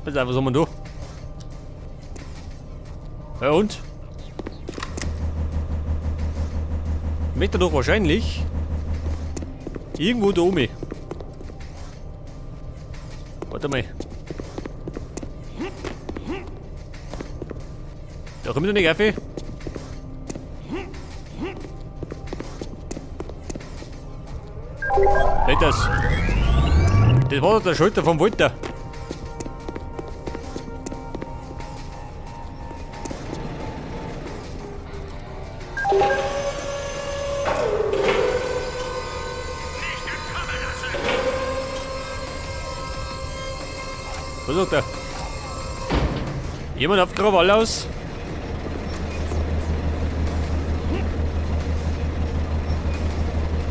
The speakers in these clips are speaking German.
Pass auf, was haben wir da? Ja und? Ich möchte doch wahrscheinlich irgendwo da oben. Warte mal. Da kommt noch nicht auf. Nicht das. Das war doch der Schulter vom Walter. Was sagt er? Jemand auf Krawall aus?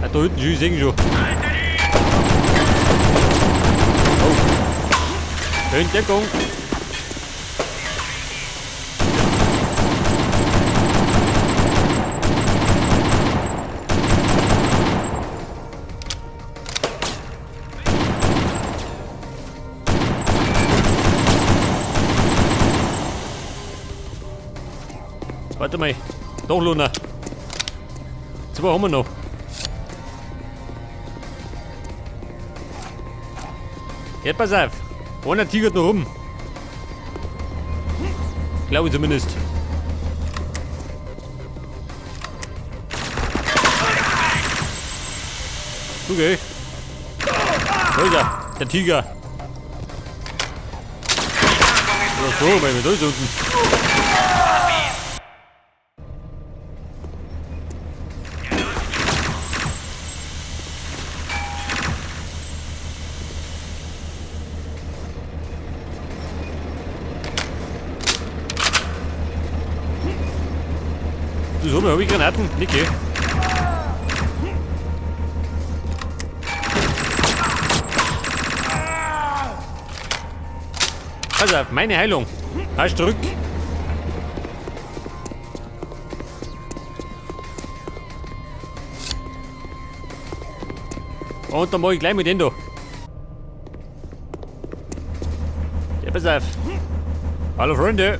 Ah, da hinten schon, ich sehe ihn schon. Oh. In Deckung. Warte mal. Doch, Luna. Zwei haben wir noch. Jetzt pass auf. Einer tigert noch rum. Glaube ich zumindest. Okay. Da ist er. Der Tiger. Oder so, weil wir da ist unten. So, habe ich Granaten? Niki. Also, meine Heilung. Hast zurück. Und dann mache ich gleich mit den da. Ja, pass auf. Hallo Freunde.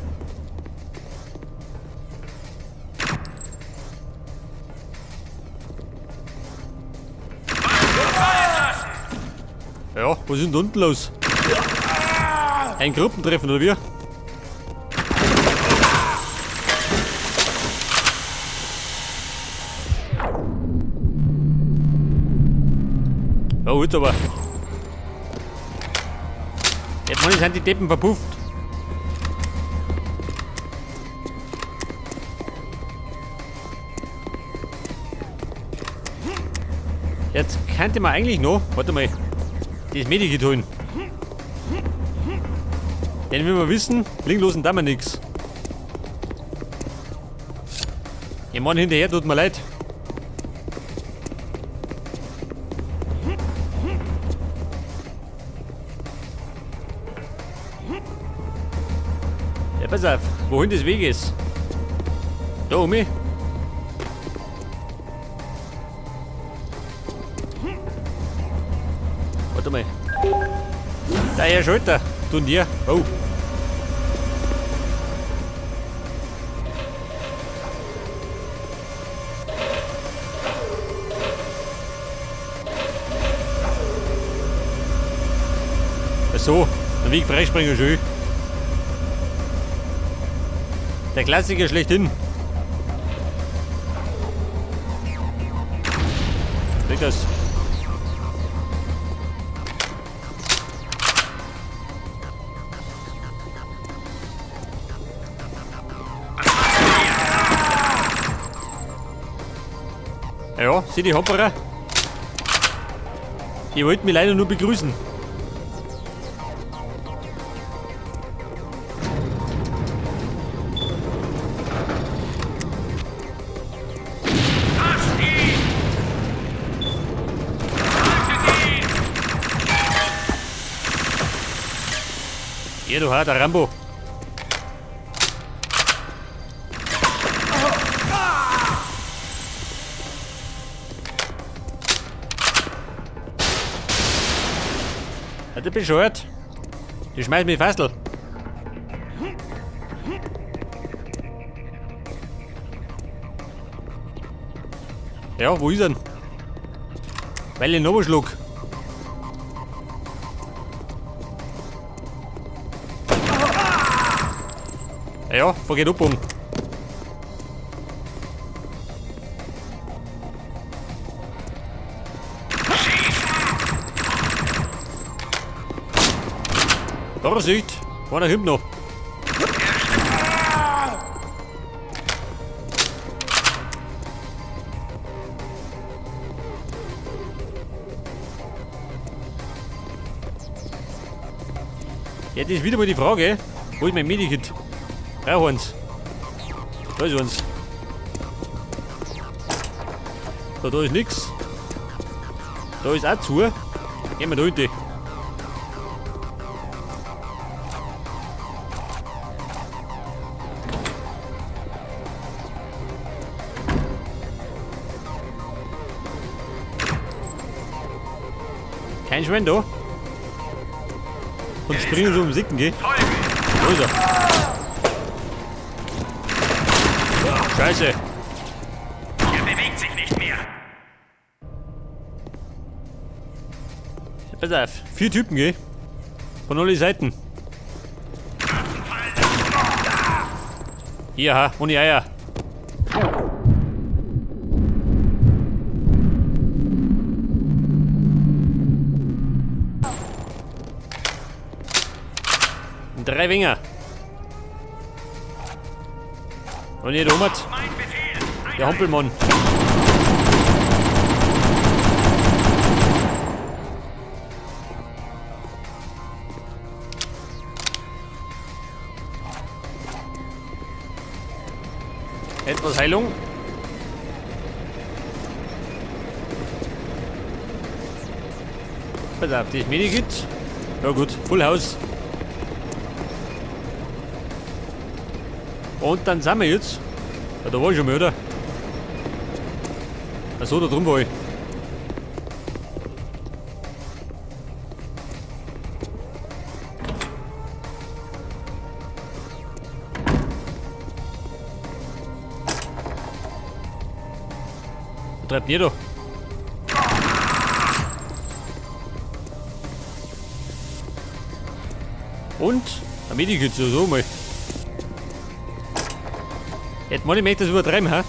Ja, was ist denn da unten los? Ein Gruppentreffen oder wie? Oh, jetzt aber. Jetzt meine ich, sind die Deppen verpufft. Jetzt könnte man eigentlich noch, warte mal, das Medikit holen. Denn wenn wir wissen, linklosen da wir nix. Ich meine, hinterher tut mir leid. Ja, pass auf, wohin das Weg ist. Da oben. Warte mal. Da Herr Schulter, tun dir. Oh. So, ein Weg freispringen schön. Der Klassiker schlechthin. Krieg das. Ja, sieh die Hopperer. Die wollten mich leider nur begrüßen. Ja, du harter Rambo. Hat er bescheuert? Die schmeißt mich Fassel. Ja, wo ist er denn? Weil ich noch einen Schluck. Ja, vergeht Abbogen. Vorsicht! Einer hinten noch. Jetzt ist wieder mal die Frage, wo ist mein Medikit? Brauch eins. Da ist eins. So, da ist nix. Da ist auch zu. Gehen wir da hinten. Kein Schwein da. Und springen so um Sicken, gell? Wo ist er? Scheiße. Er bewegt sich nicht mehr. Pass auf. 4 Typen, gell? Von allen Seiten. Hier, ha, ohne Eier. Und 3 Winger. Und hier der Omat. Mein Befehl. Der Hampelmann. Etwas Heilung. Pass auf, das Medikit. Ja gut, Full House. Und dann sind wir jetzt. Ja, da war ich schon mal, oder? Achso, da drum war ich. Treibt jeder. Und ein Medikit, so mal. Jetzt mal, ich möchte das übertreiben, ha?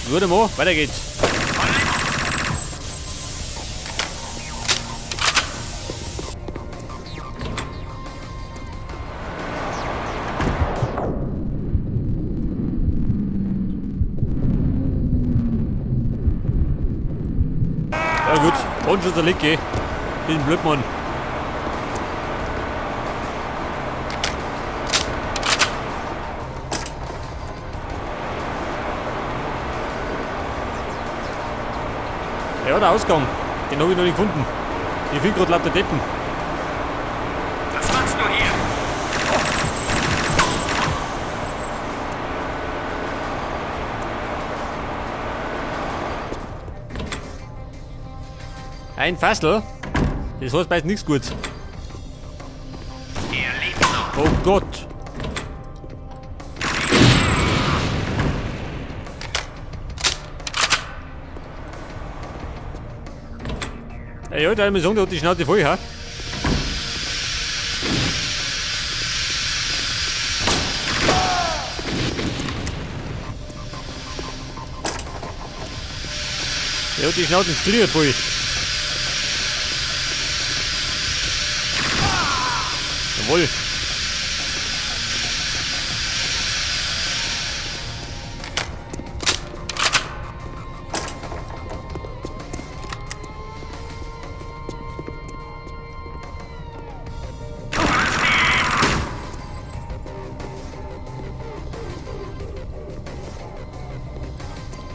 Gut, mal, weiter geht's. Ja gut, und schon der Licke. Bin Blödmann. Ja, der Ausgang. Den habe ich noch nicht gefunden. Ich finde gerade lauter Deppen. Was machst du hier? Ein Fassel? Das heißt bald nichts Gutes. Er lebt noch. Oh Gott. Ja, da hat mir sagen, der hat die Schnauze voll, ha? Der hat die Schnauze striert voll. Jawohl.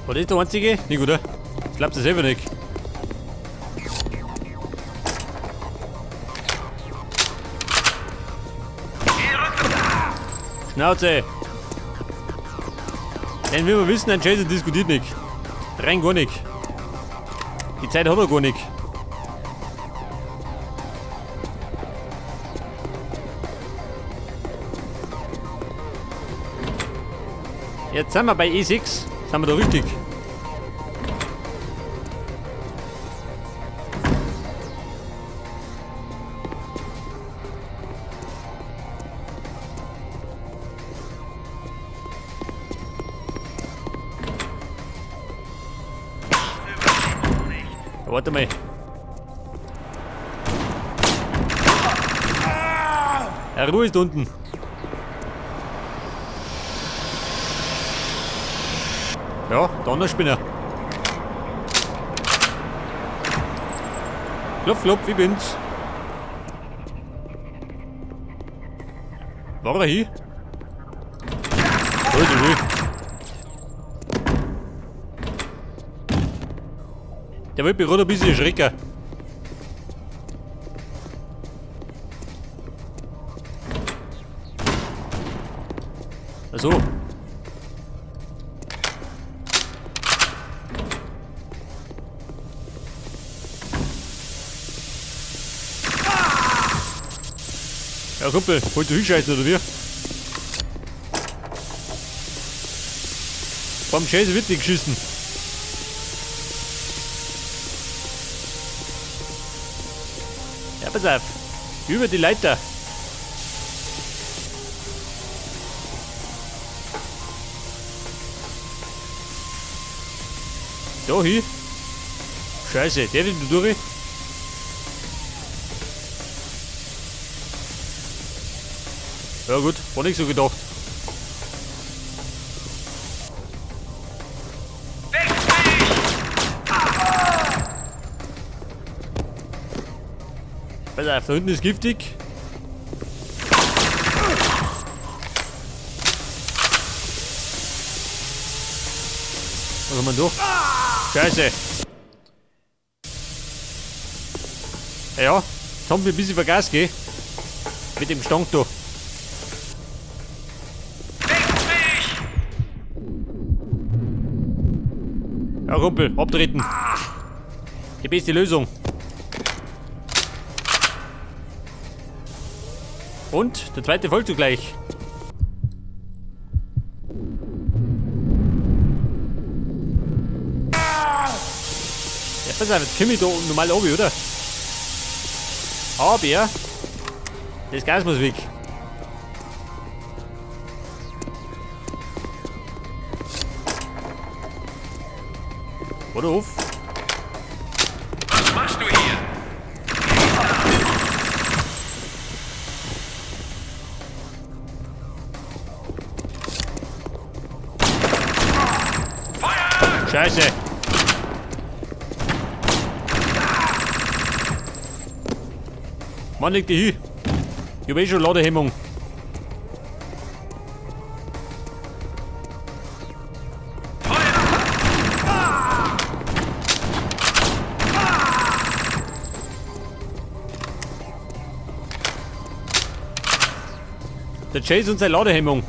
War das der einzige? Nicht, oder? Ich glaub das selber nicht. Schnauze! Denn wie wir wissen, ein Jason diskutiert nicht. Rein gar nicht. Die Zeit hat er gar nicht. Jetzt sind wir bei E6. Sind wir da richtig? Ja, warte mal. Ja, Ruhe ist unten. Ja, Donnerspinner. Klopf, klopf, ich bin's. War er hier? Alter, weh. Der wird mich gerade ein bisschen erschrecken. Also. Ja, Kumpel, holst du hinscheißen oder wie? Vom Chase wird nicht geschissen. Ja, pass auf. Über die Leiter. Da hin. Scheiße, der wird da durch. Ja gut, war nicht so gedacht. Pass auf, da unten ist giftig. Was haben wir da? Scheiße. Ja, jetzt haben wir ein bisschen vergaß, gell? Mit dem Stank da. Ja, Kumpel, abtreten. Die beste Lösung. Und der zweite folgt zugleich. Ja, pass auf, jetzt komme ich da normal runter, oder? Aber das Gas muss weg. Oder auf? Was machst du hier? Feuer! Scheiße. Mann, leg dich hin. Ich hab eh schon Ladehemmung. Der Chase und seine Ladehemmung.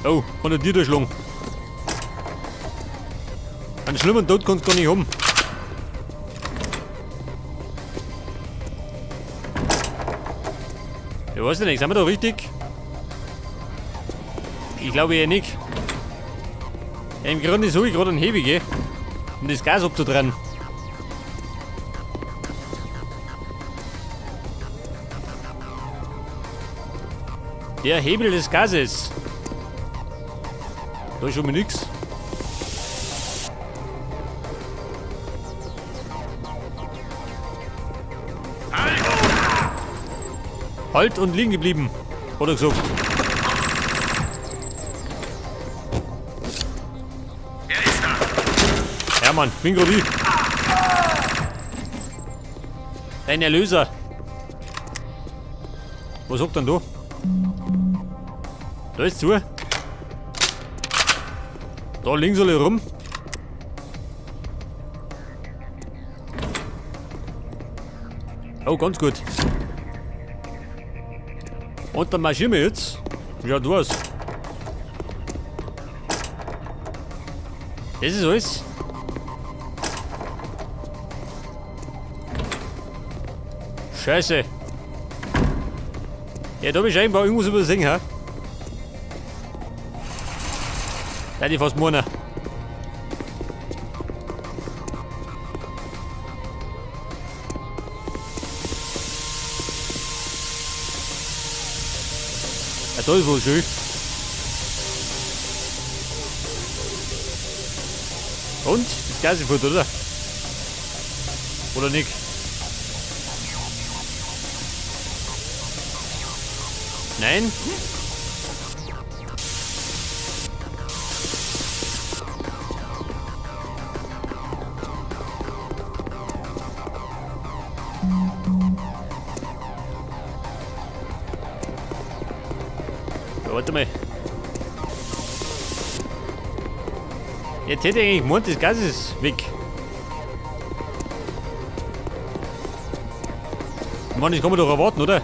Oh, von der Tür durchschlagen. Einen schlimmen Tod kannst du gar nicht haben. Ich weiß nicht, sind wir da richtig? Ich glaube eher nicht. Ja, im Grunde suche ich gerade einen Hebel, gell? Um das Gas abzudrehen. Der Hebel des Gases. Da ist schon mal nix. Halt und liegen geblieben, hat er gesagt. Er ist da. Ja, Mann, bin gerade ich. Dein Erlöser. Was sagt denn da? Da ist zu. Da links alle rum. Oh, ganz gut. Und dann marschieren wir jetzt. Ja, du hast. Das ist alles. Scheiße. Ja, da hab ich scheinbar irgendwas übersehen, ha? Da die fast meinen. Ja, da ist wohl schön. Und? Das Gas ist gut, oder? Oder nicht? Nein? Ja, warte mal. Jetzt hätte ich eigentlich gemeint, das Gas ist weg. Ich meine, das kann man doch erwarten, oder?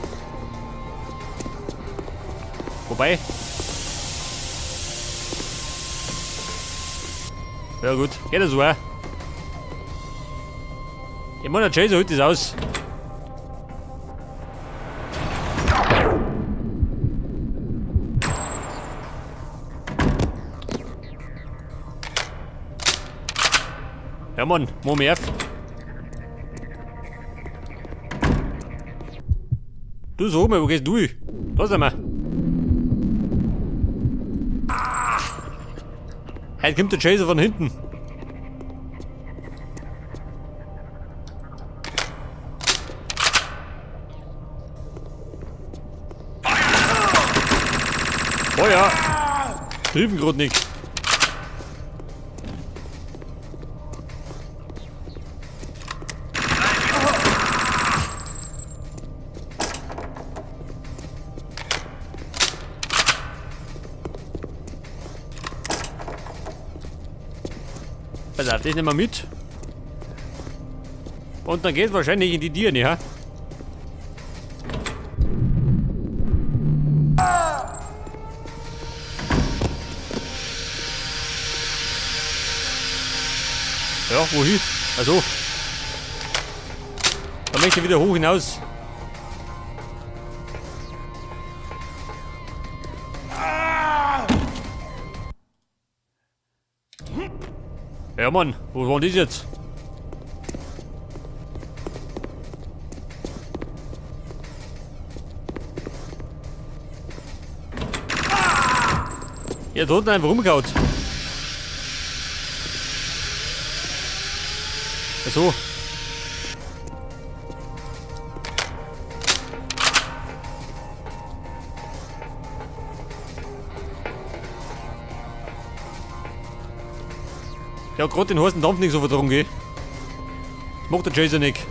Wobei. Ja gut, geht das so auch. Ich meine, der Chaser hält das aus. Ja Mann, mach mich auf. Du sag mal, wo gehst du? Da sind wir. Heute kommt der Chaser von hinten. Feuer! Hilfen gerade nicht. Pass auf, das nehmen wir mit. Und dann geht's wahrscheinlich in die Tiere, ja? Ja, wohin? Also. Dann möchte ich wieder hoch hinaus. Ja Mann, wo war das jetzt? Ja, da unten einfach rumgehaut. So. Ich hab grad den heißen Dampf nicht so vertragen, gell? Das macht der Chaser nicht.